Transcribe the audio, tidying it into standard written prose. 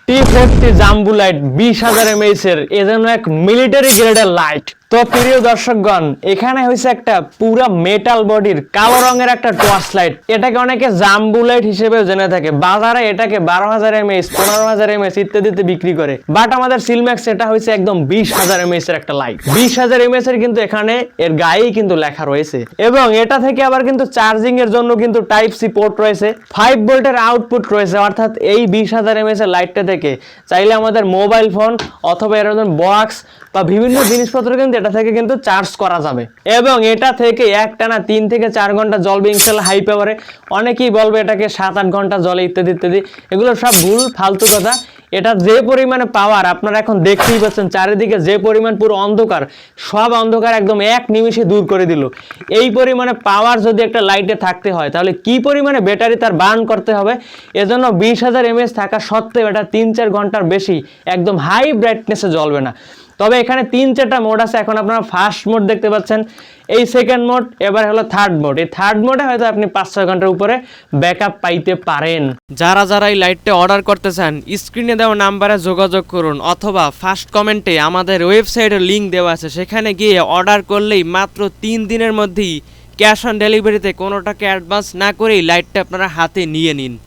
T50 জাম্বু light 20,000 mAh এর এজন্য এক মিলিটারি গ্রেডের লাইট। তো প্রিয় দর্শকগণ, এখানে হয়েছে একটা পুরা মেটাল বডির কালো রঙের একটা টর্চ লাইট। এটাকে অনেকে জাম্বু লাইট হিসেবে জেনে থাকে। বাজারে এটাকে 12,000 mAh, 15,000 mAh ইত্যাদিতে বিক্রি করে। বাট আমাদের সিলম্যাক্স এটা হয়েছে একদম 20,000 mAh এর একটা লাইট। 20,000 mAh এর কিন্তু এখানে এর গায়েই কিন্তু লেখা রয়েছে। এবং এটা থেকে আবার কিন্তু চার্জিং এর জন্য কিন্তু টাইপ সি পোর্ট রয়েছে, 5 ভোল্টের আউটপুট রয়েছে। অর্থাৎ এই 20,000 mAh এর লাইটটা থেকে চাইলে আমাদের মোবাইল ফোন অথবা এরকম বক্স বা বিভিন্ন জিনিসপত্র কিন্তু এটা থেকে কিন্তু চার্জ করা যাবে। এবং এটা থেকে একটানা 3 থেকে 4 ঘন্টা জ্বলবে ইনশাআল্লাহ হাই পাওয়ারে। অনেকেই বলবে এটাকে 7-8 ঘন্টা জ্বলে ইত্যাদি ইত্যাদি, এগুলো সব ভুল ফালতু কথা। এটা যে পরিমাণে পাওয়ার আপনারা এখন দেখতেই পাচ্ছেন, চারিদিকে যে পরিমাণ পুরো অন্ধকার, সব অন্ধকার একদম এক নিমিষে দূর করে দিল। এই পরিমাণে পাওয়ার যদি একটা লাইটে থাকতে হয় তাহলে কি পরিমাণে ব্যাটারি তার বার্ন করতে হবে। এজন্য 20,000 mAh থাকা সত্ত্বেও এটা 3-4 ঘন্টার বেশি একদম হাই ব্রাইটনেসে জ্বলবে না। তবে এখানে 3-4টা মোড আছে। এখন আপনারা ফার্স্ট মোড দেখতে পাচ্ছেন, এই সেকেন্ড মোড, এবার হলো থার্ড মোড। এই থার্ড মোডে হয়তো আপনি 5-6 ঘন্টার উপরে ব্যাকআপ পাইতে পারেন। যারা যারা এই লাইটটা অর্ডার করতে চান স্ক্রিনে দেওয়া নাম্বারে যোগাযোগ করুন, অথবা ফার্স্ট কমেন্টে আমাদের ওয়েবসাইটের লিঙ্ক দেওয়া আছে, সেখানে গিয়ে অর্ডার করলেই মাত্র 3 দিনের মধ্যেই ক্যাশ অন ডেলিভারিতে কোনো টাকা অ্যাডভান্স না করেই লাইটটা আপনারা হাতে নিয়ে নিন।